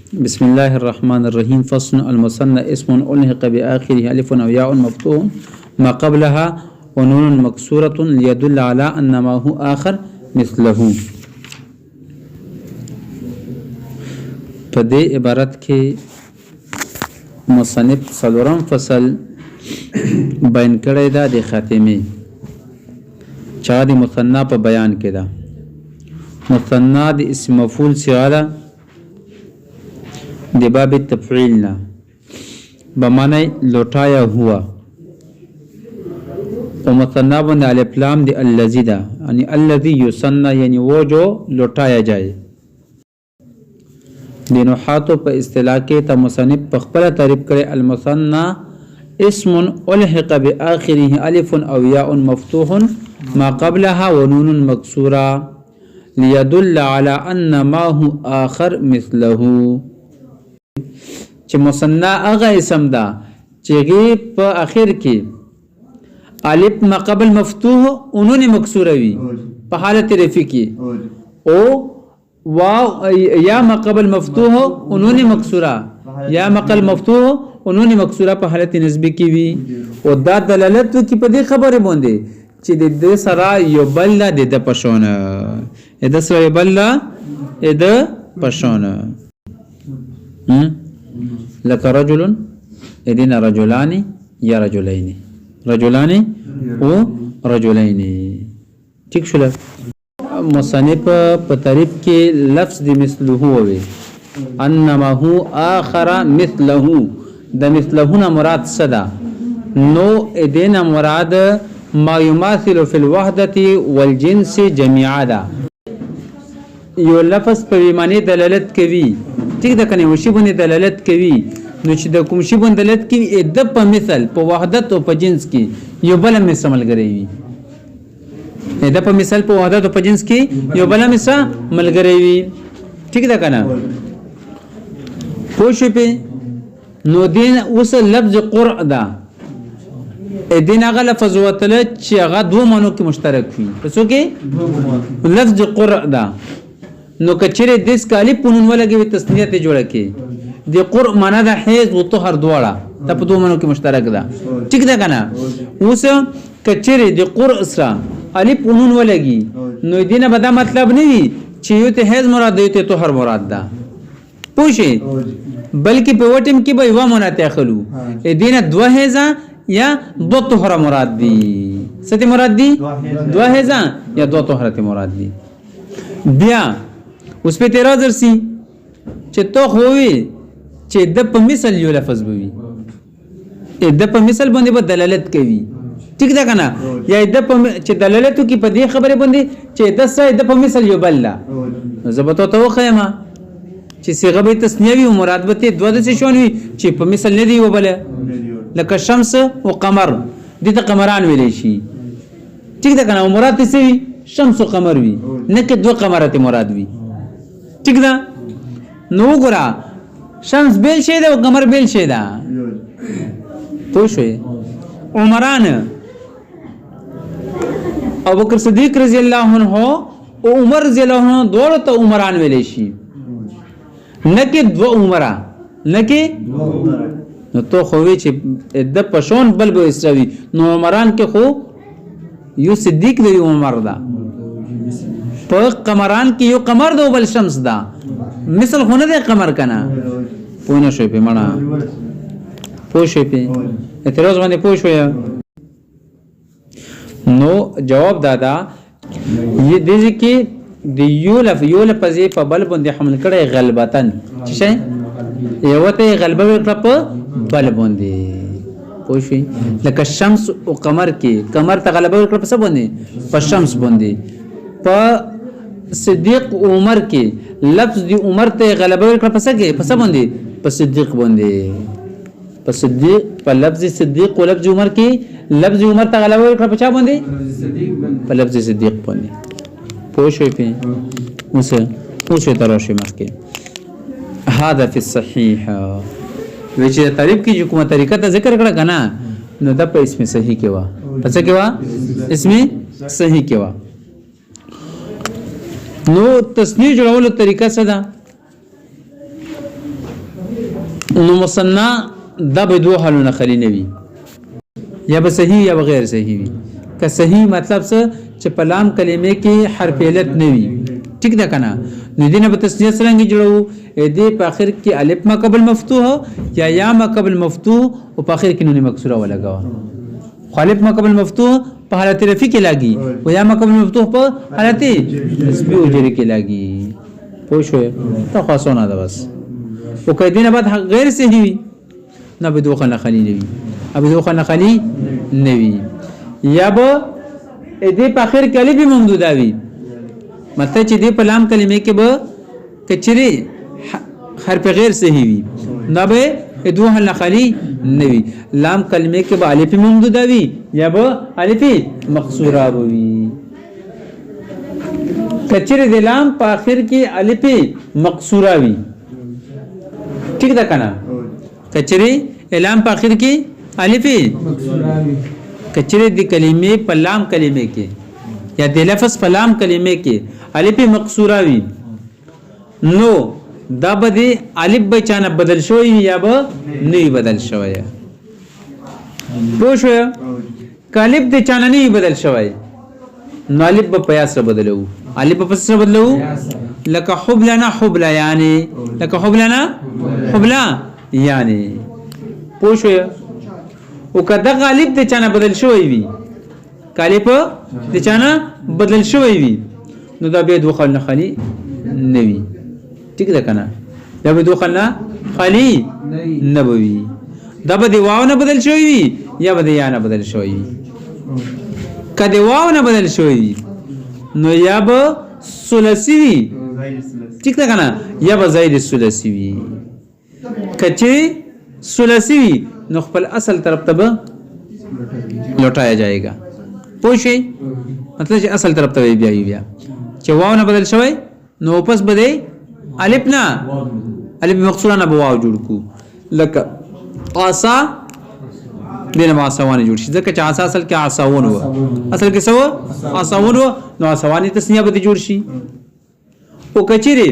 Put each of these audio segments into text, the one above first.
بسم الله الرحمن الرحيم. فصل المثنى اسم ألحق بآخره ألف أو ياء مفتوح ما قبلها ونون مكسورة ليدل على أن ما هو آخر مثله. په دې عبارت کې مصنف څلورم فصل بیان کړی دا د خاتمه چا د مثنى په بیان کې دا مثنى د اسم مفعول صيغه د باب التفعيل نه بمعنی لوټایا هوا او مثنى باندې الف لام د الذي دا یعنی الذي يثنى یعنی وہ جو لوټایا جائے. د نحاتو په اصطلاح کې ته مصنف په خپل تعریف کړي المثنى اسم الحق باخره الف او یاء مفتوح ما قبلها ونون مكسوره ليدل على ان ما هو اخر مثله. چې مثنى هغه اسم ده چې په اخر کې الف ما قبل مفتوح او نون مکسوره وي په حالت رفع کې او واو یا ما قبل مفتوح او نون مکسوره یا ما قبل مفتوح او نون مکسوره په حالت نسبی کې وي او دا دلالت کوي په دې خبره باندې چې د دې سره یو بل د پښونه د سره یو بل د پښونه لك رجل ادينا رجلان يا رجلين رجلان او رجلين. ٹھیک شول. مصنف په تعریف کې لفظ د مثله وي انما هو اخر مثله د مثله نه مراد صدا نو ادينا مراد ما يماثل في الوحدة والجنس جميعا دا یو لفظ په معنی دلالت کوي. ٹھیک ده کنه وشي باندې دلالت کوي نو چې د کوم شي باندې دلالت کوي د په مثال په وحدت او په جنس کې یو بل مثال ملګری وي د په مثال په وحدت او په جنس کې یو بل مثال ملګری وي. ٹھیک ده کنه خو شي په نو دین اوس لفظ قرء ده دین هغه لفظ وتل چې هغه دوه معنی کې مشترک وي پسو کې لفظ قرء ده نو کچره دیس کالی پونون ولګي تسنیه ته جوړه کې د قرء معنا د حیض او طهر دواړه ته په دوه معنی کې مشترک ده. ٹھیک ده کنه اوس کچره د قرء سره الف پونون ولګي نو دینه به دا مطلب نه وي چې یو ته حیض مراد دی ته طهر مراد ده پوښي بلکې په وټم کې به یو معنا ته خلو دینه دوه حیض یا دو طهر مراد دي. ست مراد دي دو حیض یا دو طهرت مراد دي. بیا اوس په اعتراض درسي چې تو خووي چې د په مثال یو لفظ بوي د په مثال باندې به دلالت کوي. ٹھیک ده کنه یا د په چې دلالت کوي په دې خبره باندې چې د سې د په مثال یو بل لا زبطو ته وخیمه چې صيغه به تسنیه وي او مراد به ته دوه د څه شونوي چې په مثال نه دی وبله لکه شمس او قمر دي ته قمران ویلې شي. ٹھیک ده کنه مراد څه وي شمس او قمر وي نه کې دوه قمرات مراد وي. ٹھیک ده نو ګرا شمس بیل شي ده او قمر بیل شي ده پوه شئ. عمران ابو بکر صدیق رضی الله عنه او عمر رضی الله عنه دوه ته عمران ویلې شي نه کې دوه عمره نه کې نو تو خو وی چې د پښون بل به اسراوي نو عمران کې خو یو صدیق دی عمر دا په قمران کې یو قمر دو بل شمس دا مثل خونه دی قمر کنه پونه شوی په مړه پوه شوی په اعتراض باندې پوه شوی نو جواب دادا یہ دې کې د یو لفظ په بل باندې حمل کړي غلبتن چې یو ته غلبه ورکړه په بل باندې پوه شئ لکه شمس او قمر کې قمر ته غلبه ورکړه په څه باندې په شمس باندې په صدیق عمر کې لفظ دی عمر ته غلبه ورکړه په څه کې په څه باندې په صدیق باندې په صدیق په لفظ صدیق او لفظ عمر کې لفظ عمر ته غلبه ورکړه په چا باندې په لفظ صدیق باندې پوه شئ په اوس پوه شئ تراشي مخکې هذا في الصحيح وچ تعریف کې کومه طریقه ته ذکر کړه کنه نو د په اسم صحیح کې وا پڅ کې وا اسم صحیح کې وا نو تصنیع جوړولو طریقه څه ده نو مثنا دا به دوه حالونه خلی نه وي یا به صحیح یا به غیر صحیح وي که صحیح مطلب څه چې په لام کلمې کې حرف علت نه وي ټیک ده کنه نو دینه به تسنیه څنګه جوړو دې په اخر کې الف ما قبل مفتوح یا یا ما قبل مفتوح او په اخر کې نون مکسوره ولګاوه الف ما قبل مفتوح په حالت رفع کې لاګي او یا ما قبل مفتوح په حالت نسبی او جری کې لاګي پوه شو ته خاصونه ده بس او کله دینه بعد غیر صحیح وي نه به دوه خلی نه وي ابي دوه خلی نه وي یا به دې په اخر کې الف ممدوده وي مطلب چې دې په لام کلمې کې به کچري حرف غیر صحیح وي نه به دوه خلی نه وي لام کلمې کې به الف ممدوده وي یا به الف مقصوره وي کچري د لام په اخر کې الف مقصوره وي ٹھیک ده کنه کچري لام په اخر کې الف مقصوره وي کچري د کلمې په لام کلمې کې یا د لفظ په لام کلمې کې الف مقصوره وي نو دا به الف به چانه بدل شوی یا به نه بدل شوی پوه شو کالب د چانه نه بدل شوی نو الف به پیاس بدلو الف په څه بدلو لك حبلنا حبلا یعنی لك حبلنا حبلا یعنی پوه شو او کدا غالب د چانه بدل شوی وي کالب د چانه بدل شوی وي نو دا به دوه خل خلی نه وي ٹھیک ده کنه دا به دوه خل خلی نه وي دا به دی واو نه بدل شوی وي یا به یا نه بدل شوی وي کله واو نه بدل شوی وي نو یا به ثلاثی وي ٹھیک ده کنه یا به زائد ثلاثی وي کچې ثلاثی وي نو خپل اصل طرف ته به لوټایا جائے گا پوه شئ مطلب چې اصل طرف ته بیا چې واو نه بدل شوی نو پس بده الف نه الف مقصوره نه به واو جوړ کو لکه عصا دینه ما عصاونه جوړ شي ځکه چې عصا اصل کې عصاون و اصل کې سو عصاون و نو عصاونی تسنیه به جوړ شي او کچری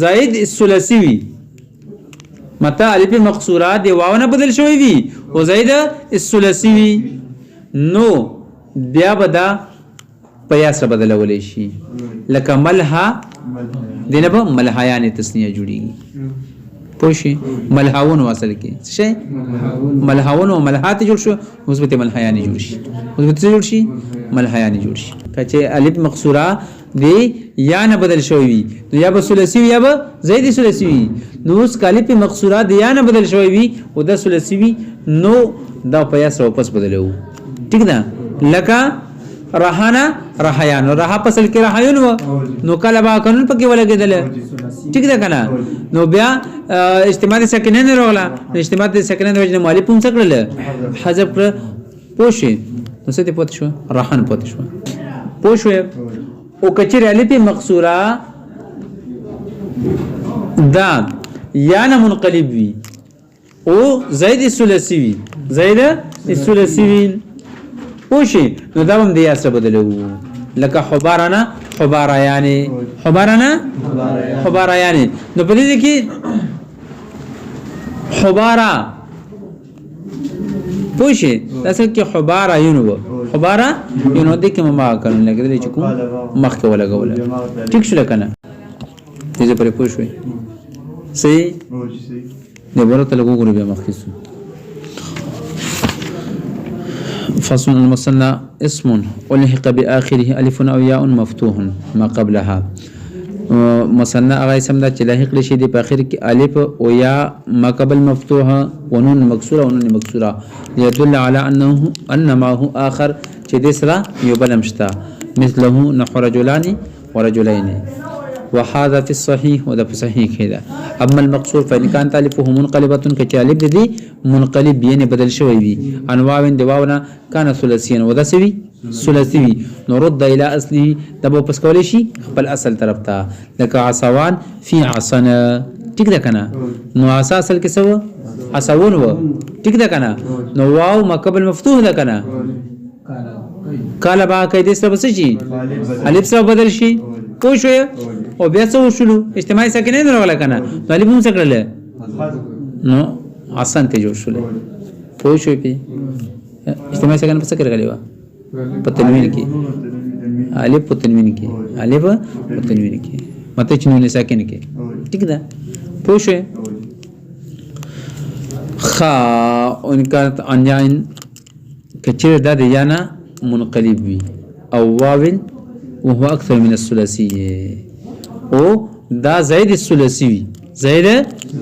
زائد الثلاثی وی متا الف مقصوره دی واو نه بدل شوی وی او زائد الثلاثی وی نو بیا بدا پیاس بدلولې شي لکه ملها دینه به ملحیان تسنیه جوړیږي پوښي ملحاون اصل کې څه ملحاون او ملحات جوړ شو مثبت ملحیان جوړ شي مثبت جوړ شي ملحیان جوړ شي کچه الف مقصوره دی یا نه بدل شوی وي نو یا به ثلاثی یا به زائد ثلاثی وي نو اس الف مقصوره دی یا نه بدل شوی وي او د ثلاثی وي نو دا پیاس واپس بدلو ٹھیک ده لکه رهانا رهيان رها فصل کې رهيون نو کله با قانون پکې ولګیدل ٹھیک ده کنه نو بیا اجتماع ساکنه نه راغله اجتماع ساکنه د وجه مؤلف هم څکړل حذف کړ پوښي نو څه دې پوت شو رهان پوت شو پوښو او کچری الف مقصوره دا یا نه منقلب وي او زائد الثلاثي وي زائد الثلاثي وي پوشی نو دا هم دی اسره بدلو لکه حبارنا حبارا یعنی حبارنا حبارا یعنی نو په دې کې حبارا پوشی تاسو کې حبارا یونو حبارا یونو دې کې ما کړل لګیدل چې کوم مخ کې ولګول ټیک شو کنه دې پرې پوښوي صحیح نه ورته لګو ګورو بیا مخ کې فصل المثنى اسم ولحق بآخره ألف أو ياء مفتوح ما قبلها مثنى هغه اسم دا چې لاحق لشي د په اخر کې الف او یا ما قبل مفتوحه ونون مکسوره ونون مکسوره يدل على انه ما هو اخر چې د سره یو بلمشتا مثله نحو رجلان ورجلين وهذا في الصحيح وده في صحيح كده اما المقصور فان كان الفه منقلبه كالب دي منقلب يعني بدل شوي وي انواع دواونه كان ثلاثيا وده سوي ثلاثي نرد الى اصله تبو پس کولې شي خپل اصل طرف ته لکه عصوان في عصنا ټیک ده کنه نو عصا اصل کې سو عصون و ټیک ده کنه نو واو ما قبل مفتوح ده کنه کاله با کې دې سره بس شي الف سره بدل شي پوه شو او بیا څه وشلو اجتماعي ساکنه نه راغله کنه طالب هم څه کړل نو آسان ته جوړ شول پوه شو پی اجتماعي څنګه پس کې غلې و په تنوین کې الف په تنوین کې الف په تنوین کې مته چې نو ساکن کې ٹھیک ده پوه شو خا ان كانت انجاین کچره د یانا منقلب وي او واو وهو اكثر من الثلاثي او دا زائد الثلاثي زائد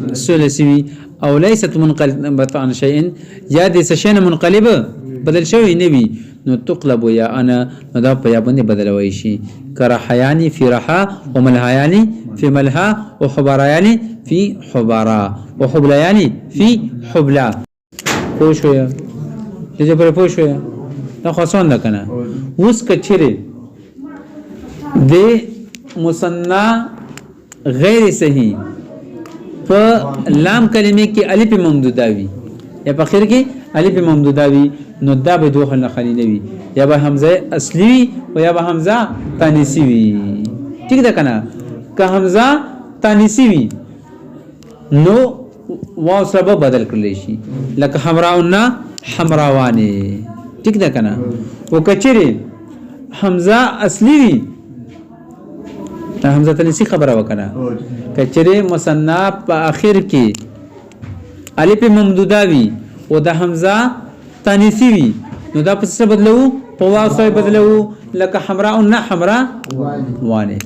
الثلاثي او ليست منقلبه عن شيء يا دي شيء منقلبه بدل شوی نبی نو تقلب یا انا نو دا په یا باندې بدلوي شي کرحیانی فی رحا وملحیانی فی ملحا وحبرایانی فی حبرا وحبلیانی فی حبلا پوه شو یا دې پر پوه شو یا دا خاصون ده کنه اوس کچره د مثنا غیر صحیح په لام کلمې کې الف ممدوده وي یا په اخر کې الف ممدوده وي نو دا به دوه نه خالی نه وي یا به حمزه اصلي وي او یا به حمزه تانیثی وي ٹھیک ده کنه که حمزه تانیثی وي نو واو سره بدل کړل شي لکه حمراونا حمراوانه ٹھیک ده کنه او کچره حمزه اصلي وي حمزه تانیثی خبره وکنه کچره مثنا په اخر کې الف ممدوده وي او د حمزه تانیثی وي نو دا په څه بدلو په واو سره بدلو لکه حمراء حمراء وانه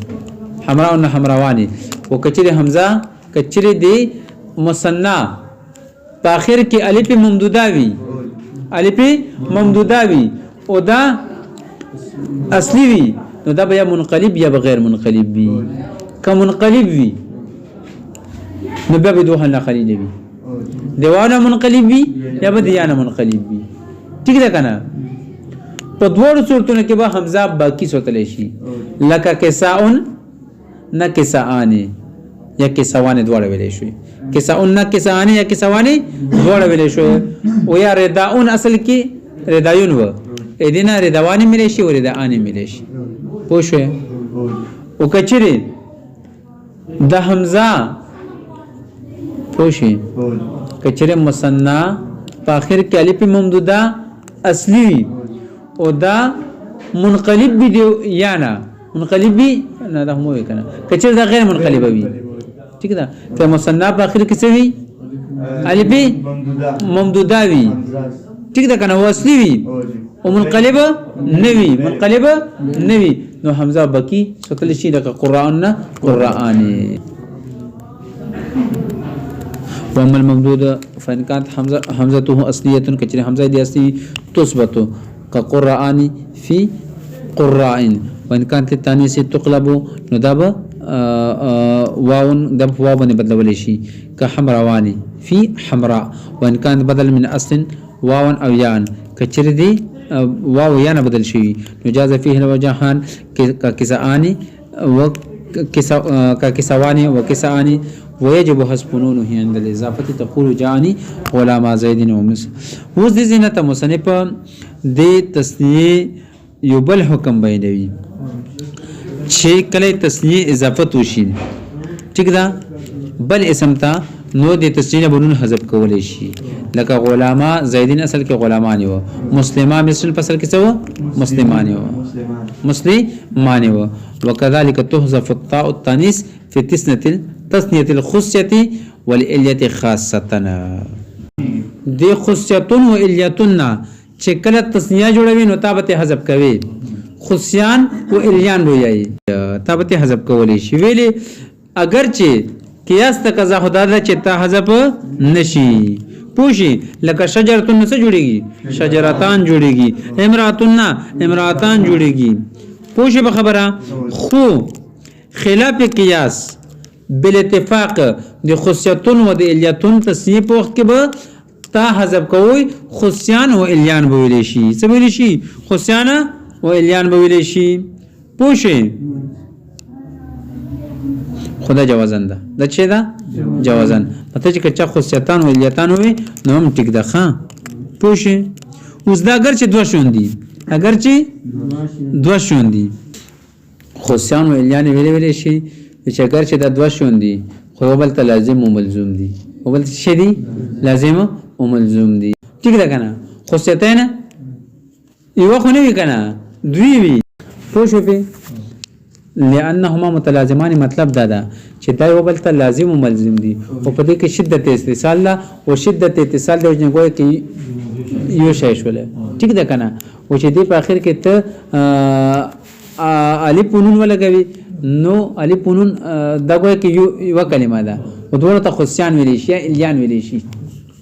حمراء حمراوانه او کچره حمزه کچره دی مثنا په اخر کې الف ممدوده وي الف ممدوده وي او دا اصلي وي نو دا بیا منقلب یا بغیر منقلب وي که منقلب وي نو بیا به دوه نه خلی وي دیوانه منقلب وي یا به دیانه منقلب وي ٹھیک ده کنه په دوه صورتونو کې به حمزه باقی سوتل شي لکه کساون نه کسانه یا کسوانه دواړه ویلې شوی کساون نه کسانه یا کسوانه دواړه ویلې شوی او یا رداون اصل کې ردایون و ادینه ردوانه ملي شي او ردانه ملي شي پوه شو او کچری د حمزه پوه شي کچره مثنا په اخر کې الف ممدوده اصلي او دا منقلب بي یا نه منقلب بي نه دا مو کنه کچره دا غیر منقلب وي ٹھیک ده ته مثنا په اخر کې څه وي الف ممدوده وي ٹھیک ده کنه اصلي وي او منقلب نوي منقلب نوي نو حمزه بکی سوتل شي د قرآن قرآني وما الممدود فإن كانت حمزته أصلية كجري حمزة دي أصلي تثبت كقرآن في قراء وإن كانت التانيث تقلب ندب واو دب واو بن بدل شي كحمراواني في حمراء وإن كانت بدل من أصل واو أو ياء كجري دي واو ياء بدل شي نجاز فيه الوجهان ككساني وككسواني وكساني ويجب حذف نونه عند الاضافه تقول جاني علماء زيد ومس اوس د زینت مصنف د تسنیه یو بل حکم بیانوي چې کله تسنیه اضافت وشي ٹھیک ده بل اسم ته نو د تسنیه بنون حذف کولای شي لکه غلاما زیدین اصل کې غلامان و مسلمان مثل فصل کې څه مسلمان و مسلمان و وكذلك تحذف الطاء التانيث في تسنيه الخصيه والاليه خاصه دي خصيتون و اليتون چې کله تسنیه جوړوي نو تابته حذف کوي خصيان و الیان وایي تابته حذف کولی شي ویلي اگر چې قیاس تقاضا خدا ده چې تا حذف نشي پوشي لکه شجرتون څه جوړيږي شجرتان جوړيږي امراتان جوړيږي پوشي به خبره خو خلاف قیاس بل اتفاق د خصيتون و د الیتون تسنیه په وخت کې به تا حذف کوي خصيان او الیان به ویل شي څه ویل شي خصيان او الیان به ویل شي پوشي خدا جوازن ده د چه ده جوازن پته چې کچا خصيتان او الیتان وي نو هم ټیک ده ښا پوشي اوس دا اگر چې دوه شوندي اگر چې دوه شوندي خصيان او الیان ویل شي چې اگر چې دا دوه شوندي خو بل ته لازم او ملزوم دي او بل څه دي لازم او ملزوم دي ٹھیک ده کنه خصيتين یو خو نه وی کنه دوی وی پوه شو په لانهما متلازمان مطلب دا ده چې دا یو بل ته لازم او ملزم دي او په دې کې شدت اتصال لا او شدت اتصال د وجنه کوی کې یو شای شول ٹھیک ده کنه او چې دې په اخر کې ته الف نون ولګوي نو الف نون دا کوی کې یو کلمه ده او دوه ته خصيان ویل شي الیان ویل شي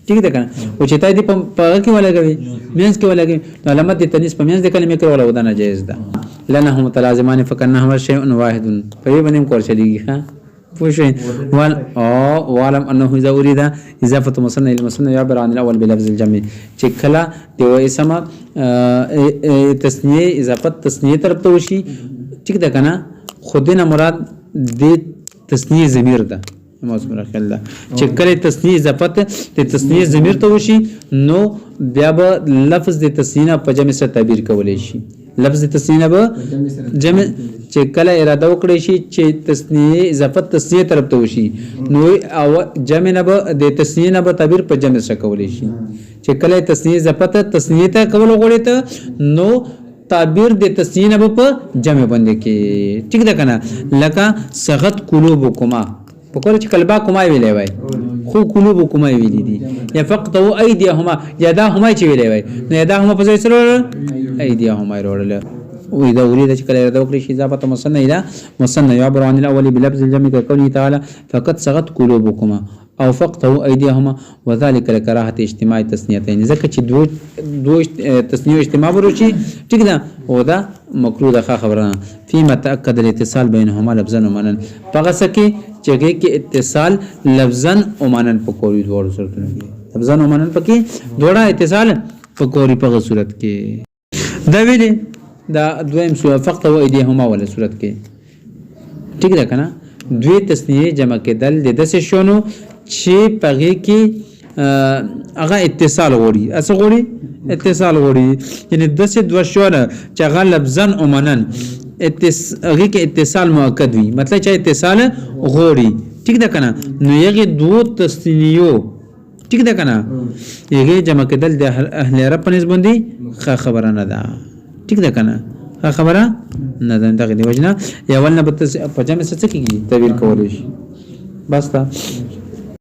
ٹھیک ده کنه او چې تای دې په کې ولګوي مینس کې ولګوي نو علامت د تنیس په مینس د کلمې کې ولا ودانه جایز ده لانه متلازمان فكانهما شيء واحد په باندې کور چلیږي ها پوښین وعلم انه اذا اريد اضافه مثنى الى مثنى يعبر عن الاول بلفظ الجمع چې کله د اسم تسنیه اضافه تسنیه طرف ته وشي ٹھیک ده کنه خودنه مراد د تسنیه ضمیر ده موضوع راخل چې کله تسنیه اضافه د تسنیه ضمیر ته وشي نو بیا به لفظ د تسنیه په جمع سره تعبیر کولای شي لفظ تسنیه به جمع چې کله اراده وکړي شي چې تسنیه اضافه تسنیه طرف ته وشي نو او جمع نه به د تسنیه نه به تعبیر په جمع سره کولای شي چې کله تسنیه اضافه تسنیه ته کول غوړي ته نو تعبیر د تسنیه نه په جمع باندې کې ٹھیک ده کنه لکه سغت قلوبکما په کول چې قلبا کومه ویلې وای خو قلوبکما ویلې دي یا فقط او ايديهما يداهما چې ویلې وای نو يداهما په ځای سره ايديهما وروړل واذا اريد چې کله اراده وکړي شي اضافه مثنى الى مثنى يعبر عن الاول بلفظ الجمع كقوله تعالى فقد سغت قلوبكما او فقطه ايديهما وذلك لكراهه اجتماع تسنيتين ځکه چې دو تسنیه اجتماع وروشي ٹھیک ده او دا مکروه ده خبره فيما تاكد الاتصال بينهما لفظا ومعنى فغسکه چې کې اتصال لفظا ومعنى په کوي دوه صورتونو کې لفظا ومعنى پکې دوړه اتصال په کوي په صورت کې دا ویلي دا دویم سو فقط و ايديهما ولا صورت کې ٹھیک ده کنه دوی تسنیه جمع کېدل د دسه شونو چې پغې کې هغه اتصال غوړي اس غوړي اتصال غوړي یعنی دسه دو شونه چې هغه لفظا او منن هغه کې اتصال مؤکد وي مطلب چې اتصال غوړي ٹھیک ده کنه نو یغه دو تسنیو ٹھیک ده کنه یغه جمع کېدل د اهل عرب په نسبت باندې خبره نه ده ٹھیک ده کنه خبره نه ده دغه دی وجنه یا ولنه په جمع څه کیږي تعبیر کولای شي بس تا